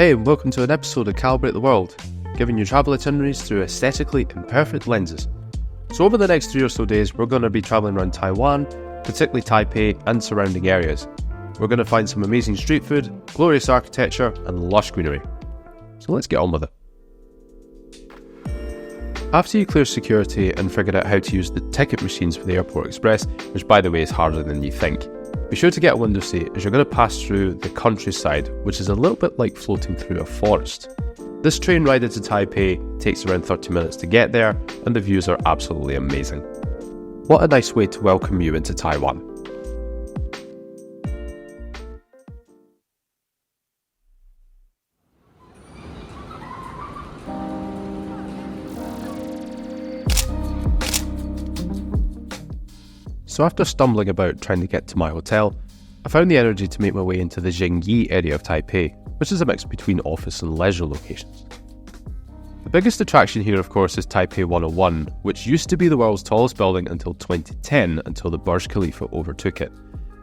Hey, and welcome to an episode of Calibrate the World, giving you travel itineraries through aesthetically imperfect lenses. So over the next 3 or so days, we're going to be travelling around Taiwan, particularly Taipei and surrounding areas. We're going to find some amazing street food, glorious architecture and lush greenery. So let's get on with it. After you clear security and figured out how to use the ticket machines for the Airport Express, which by the way is harder than you think, be sure to get a window seat as you're going to pass through the countryside, which is a little bit like floating through a forest. This train ride into Taipei takes around 30 minutes to get there, and the views are absolutely amazing. What a nice way to welcome you into Taiwan. So after stumbling about trying to get to my hotel, I found the energy to make my way into the Jingmei area of Taipei, which is a mix between office and leisure locations. The biggest attraction here, of course, is Taipei 101, which used to be the world's tallest building until 2010, until the Burj Khalifa overtook it.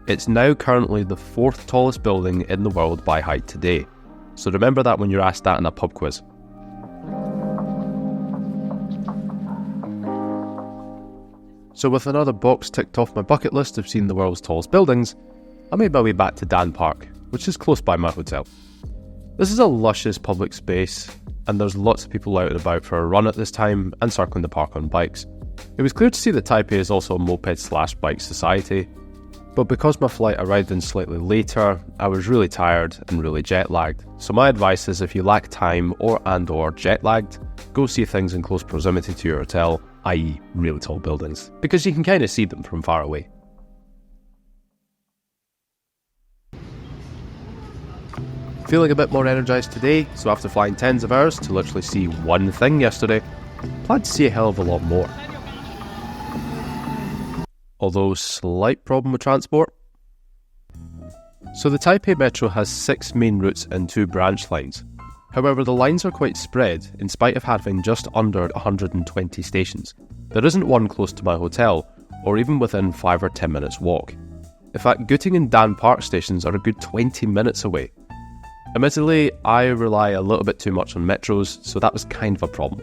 It's now currently the 4th tallest building in the world by height today. So remember that when you're asked that in a pub quiz. So with another box ticked off my bucket list of seeing the world's tallest buildings, I made my way back to Daan Park, which is close by my hotel. This is a luscious public space, and there's lots of people out and about for a run at this time and circling the park on bikes. It was clear to see that Taipei is also a moped/bike society, but because my flight arrived in slightly later, I was really tired and really jet lagged. So my advice is if you lack time or jet lagged, go see things in close proximity to your hotel, i.e. really tall buildings, because you can kind of see them from far away. Feeling a bit more energised today, so after flying tens of hours to literally see one thing yesterday, plan to see a hell of a lot more. Although slight problem with transport. So the Taipei Metro has 6 main routes and 2 branch lines. However, the lines are quite spread, in spite of having just under 120 stations. There isn't one close to my hotel, or even within 5 or 10 minutes walk. In fact, Guting and Daan Park stations are a good 20 minutes away. Admittedly, I rely a little bit too much on metros, so that was kind of a problem.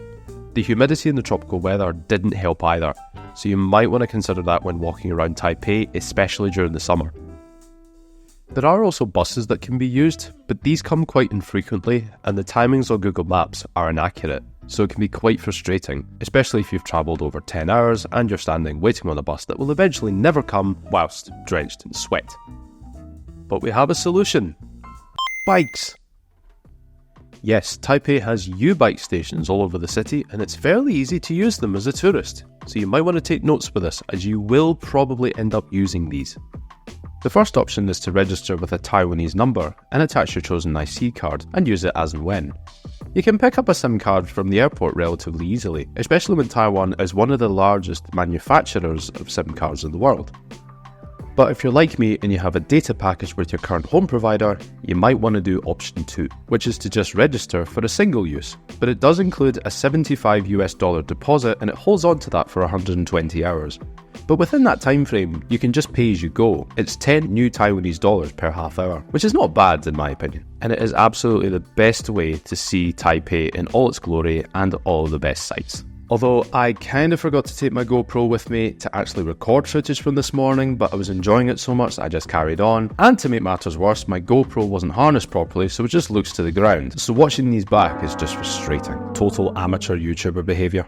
The humidity and the tropical weather didn't help either, so you might want to consider that when walking around Taipei, especially during the summer. There are also buses that can be used, but these come quite infrequently, and the timings on Google Maps are inaccurate, so it can be quite frustrating, especially if you've travelled over 10 hours and you're standing waiting on a bus that will eventually never come whilst drenched in sweat. But we have a solution. Bikes! Yes, Taipei has YouBike stations all over the city, and it's fairly easy to use them as a tourist, so you might want to take notes with this, as you will probably end up using these. The first option is to register with a Taiwanese number and attach your chosen IC card and use it as and when. You can pick up a SIM card from the airport relatively easily, especially when Taiwan is one of the largest manufacturers of SIM cards in the world. But if you're like me and you have a data package with your current home provider, you might want to do option 2, which is to just register for a single use. But it does include a $75 deposit, and it holds on to that for 120 hours. But within that time frame, you can just pay as you go. It's 10 new Taiwanese dollars per half hour, which is not bad in my opinion. And it is absolutely the best way to see Taipei in all its glory and all the best sights. Although I kind of forgot to take my GoPro with me to actually record footage from this morning, but I was enjoying it so much that I just carried on. And to make matters worse, my GoPro wasn't harnessed properly, so it just looks to the ground. So watching these back is just frustrating. Total amateur YouTuber behaviour.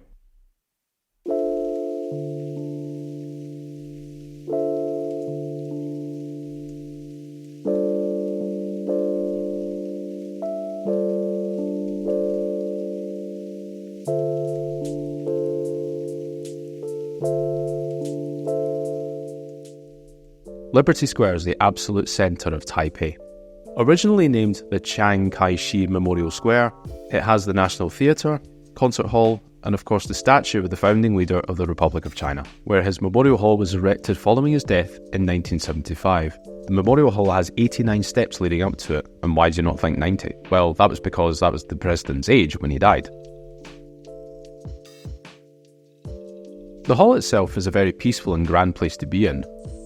Liberty Square is the absolute centre of Taipei. Originally named the Chiang Kai-shek Memorial Square, it has the National Theatre, Concert Hall, and of course the statue of the founding leader of the Republic of China, where his memorial hall was erected following his death in 1975. The memorial hall has 89 steps leading up to it, and why do you not think 90? Well, that was because that was the president's age when he died. The hall itself is a very peaceful and grand place to be in,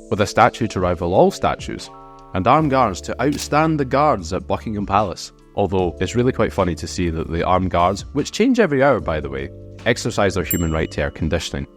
with a statue to rival all statues, and armed guards to outstand the guards at Buckingham Palace. Although it's really quite funny to see that the armed guards, which change every hour by the way, exercise their human right to air conditioning.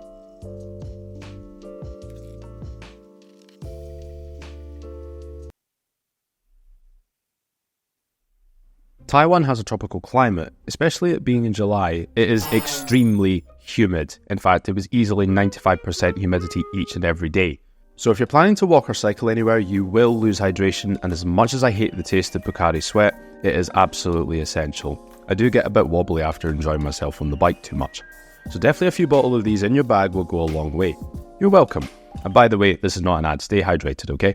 Taiwan has a tropical climate, especially it being in July. It is extremely humid. In fact, it was easily 95% humidity each and every day. So if you're planning to walk or cycle anywhere, you will lose hydration, and as much as I hate the taste of Pocari Sweat, it is absolutely essential. I do get a bit wobbly after enjoying myself on the bike too much. So definitely a few bottles of these in your bag will go a long way. You're welcome. And by the way, this is not an ad, stay hydrated, okay?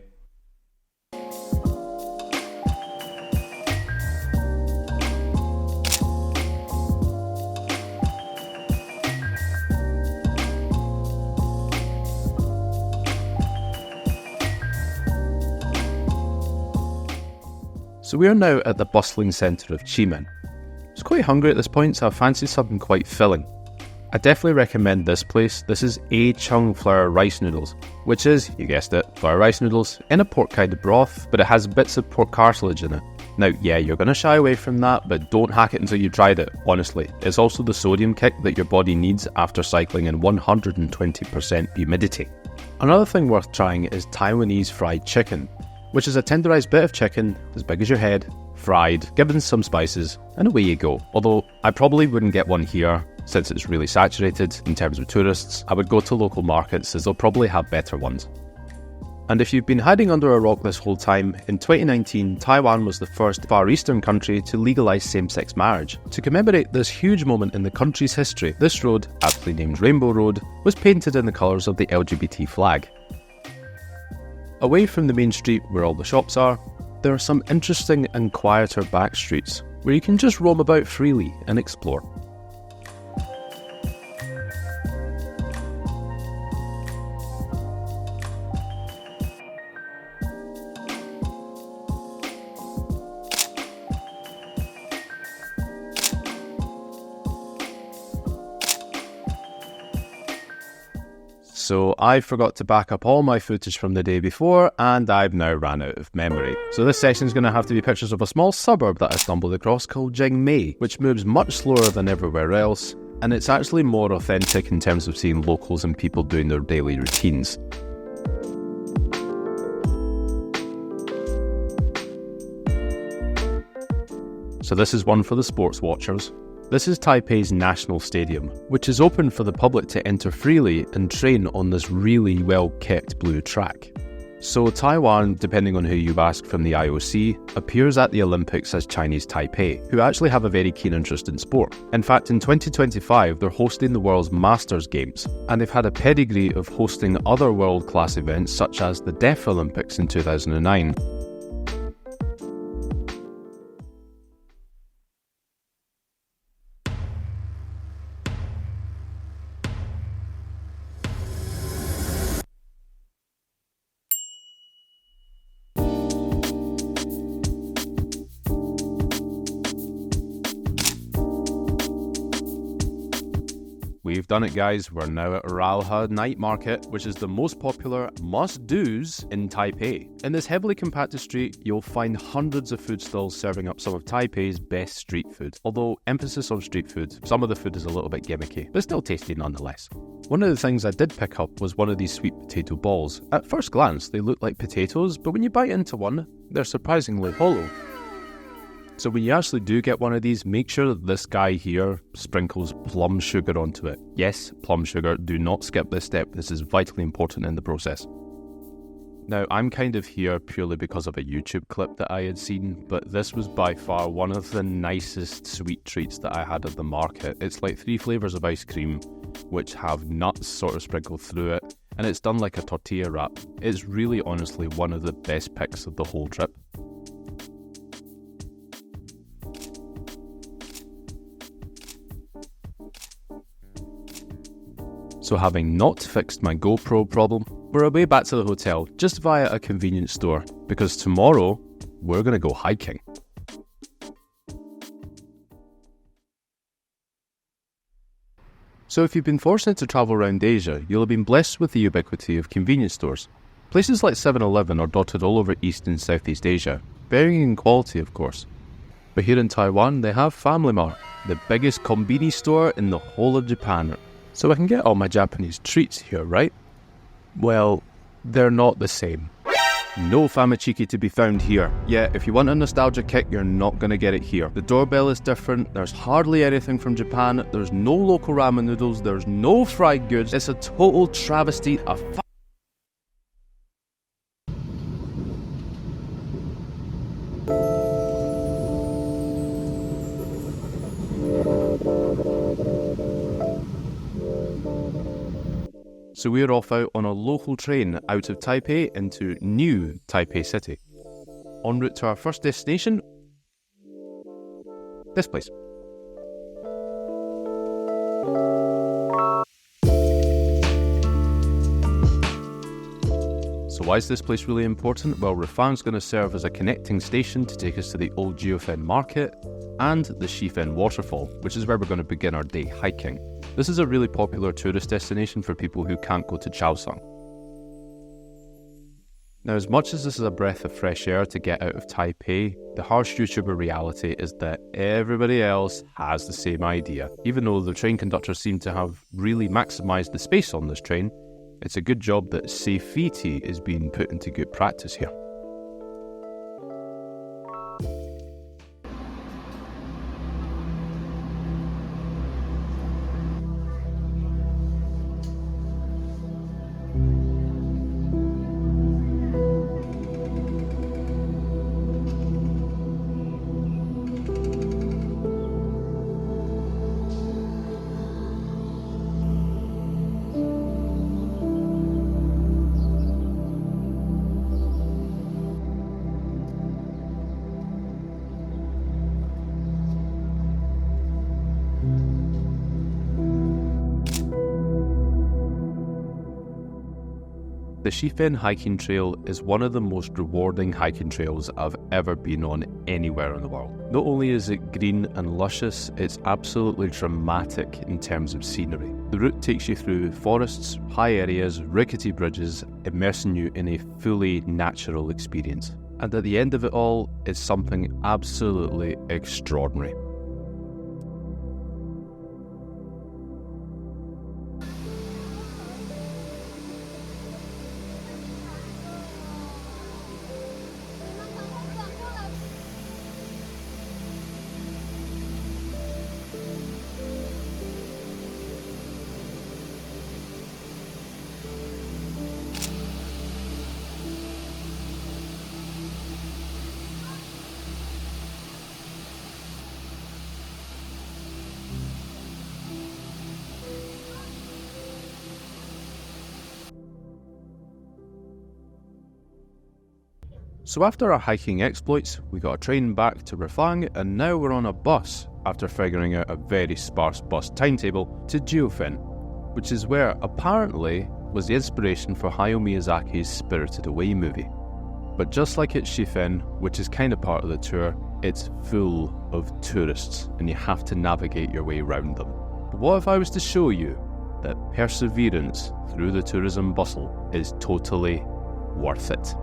So we are now at the bustling centre of Ximen. I was quite hungry at this point, so I fancied something quite filling. I definitely recommend this place. This is Chung flour rice noodles, which is, you guessed it, flour rice noodles in a pork kind of broth, but it has bits of pork cartilage in it. Now, yeah, you're going to shy away from that, but don't hack it until you've tried it, honestly. It's also the sodium kick that your body needs after cycling in 120% humidity. Another thing worth trying is Taiwanese fried chicken, which is a tenderized bit of chicken as big as your head, fried, given some spices, and away you go. Although I probably wouldn't get one here since it's really saturated in terms of tourists. I would go to local markets as they'll probably have better ones. And if you've been hiding under a rock this whole time, in 2019 Taiwan was the first Far Eastern country to legalise same-sex marriage. To commemorate this huge moment in the country's history, this road, aptly named Rainbow Road, was painted in the colours of the LGBT flag. Away from the main street where all the shops are, there are some interesting and quieter back streets where you can just roam about freely and explore. So I forgot to back up all my footage from the day before, and I've now ran out of memory. So this section is going to have to be pictures of a small suburb that I stumbled across called Jingmei, which moves much slower than everywhere else, and it's actually more authentic in terms of seeing locals and people doing their daily routines. So this is one for the sports watchers. This is Taipei's National Stadium, which is open for the public to enter freely and train on this really well-kept blue track. So Taiwan, depending on who you ask from the IOC, appears at the Olympics as Chinese Taipei, who actually have a very keen interest in sport. In fact, in 2025, they're hosting the world's Masters Games, and they've had a pedigree of hosting other world-class events such as the Deaf Olympics in 2009. We've done it, guys. We're now at Raohe Night Market, which is the most popular must-dos in Taipei. In this heavily compacted street, you'll find hundreds of food stalls serving up some of Taipei's best street food. Although, emphasis on street food, some of the food is a little bit gimmicky, but still tasty nonetheless. One of the things I did pick up was one of these sweet potato balls. At first glance, they look like potatoes, but when you bite into one, they're surprisingly hollow. So when you actually do get one of these, make sure that this guy here sprinkles plum sugar onto it. Yes, plum sugar. Do not skip this step. This is vitally important in the process. Now, I'm kind of here purely because of a YouTube clip that I had seen, but this was by far one of the nicest sweet treats that I had at the market. It's like 3 flavours of ice cream, which have nuts sort of sprinkled through it, and it's done like a tortilla wrap. It's really honestly one of the best picks of the whole trip. So having not fixed my GoPro problem, we're away back to the hotel just via a convenience store, because tomorrow we're going to go hiking. So if you've been fortunate to travel around Asia, you'll have been blessed with the ubiquity of convenience stores. Places like 7-Eleven are dotted all over East and Southeast Asia, varying in quality of course. But here in Taiwan, they have Family Mart, the biggest konbini store in the whole of Japan. So I can get all my Japanese treats here, right? Well, they're not the same. No famachiki to be found here. Yeah, if you want a nostalgia kick, you're not going to get it here. The doorbell is different, there's hardly anything from Japan, there's no local ramen noodles, there's no fried goods. It's a total travesty, So we're off out on a local train out of Taipei into new Taipei City. En route to our first destination, this place. So why is this place really important? Well, Ruifang's going to serve as a connecting station to take us to the old Jiufen Market and the Shifen Waterfall, which is where we're going to begin our day hiking. This is a really popular tourist destination for people who can't go to Chaosang. Now, as much as this is a breath of fresh air to get out of Taipei, the harsh YouTuber reality is that everybody else has the same idea. Even though the train conductors seem to have really maximised the space on this train, it's a good job that safety is being put into good practice here. The Shifen hiking trail is one of the most rewarding hiking trails I've ever been on anywhere in the world. Not only is it green and luscious, it's absolutely dramatic in terms of scenery. The route takes you through forests, high areas, rickety bridges, immersing you in a fully natural experience. And at the end of it all, it's something absolutely extraordinary. So after our hiking exploits, we got a train back to Ruifang, and now we're on a bus after figuring out a very sparse bus timetable to Jiufen, which is where apparently was the inspiration for Hayao Miyazaki's Spirited Away movie. But just like at Shifen, which is kind of part of the tour, it's full of tourists and you have to navigate your way around them. But what if I was to show you that perseverance through the tourism bustle is totally worth it?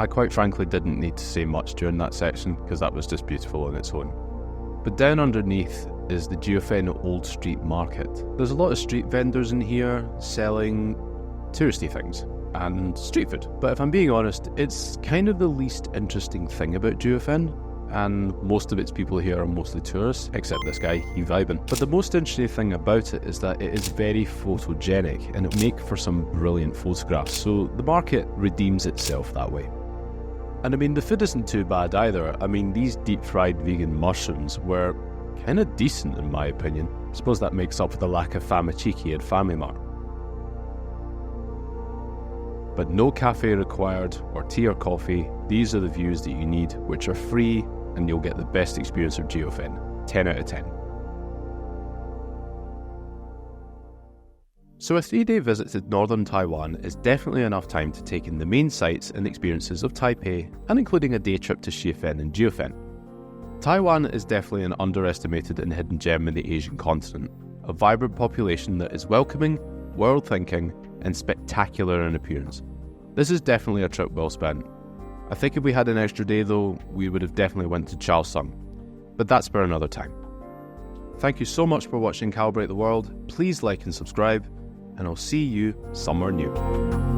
I quite frankly didn't need to say much during that section because that was just beautiful on its own. But down underneath is the Jiufen Old Street Market. There's a lot of street vendors in here selling touristy things and street food. But if I'm being honest, it's kind of the least interesting thing about Jiufen, and most of its people here are mostly tourists, except this guy, he vibing. But the most interesting thing about it is that it is very photogenic and it'll make for some brilliant photographs, so the market redeems itself that way. And I mean, the food isn't too bad either. I mean, these deep-fried vegan mushrooms were kind of decent in my opinion. I suppose that makes up for the lack of famachiki at Family Mart. But no cafe required, or tea or coffee. These are the views that you need, which are free, and you'll get the best experience of Jiufen. 10 out of 10. So a 3-day visit to northern Taiwan is definitely enough time to take in the main sights and experiences of Taipei, and including a day trip to Shifen and Jiufen. Taiwan is definitely an underestimated and hidden gem in the Asian continent, a vibrant population that is welcoming, world-thinking, and spectacular in appearance. This is definitely a trip well spent. I think if we had an extra day though, we would have definitely went to Chaosung, but that's for another time. Thank you so much for watching Calibrate the World. Please like and subscribe, and I'll see you somewhere new.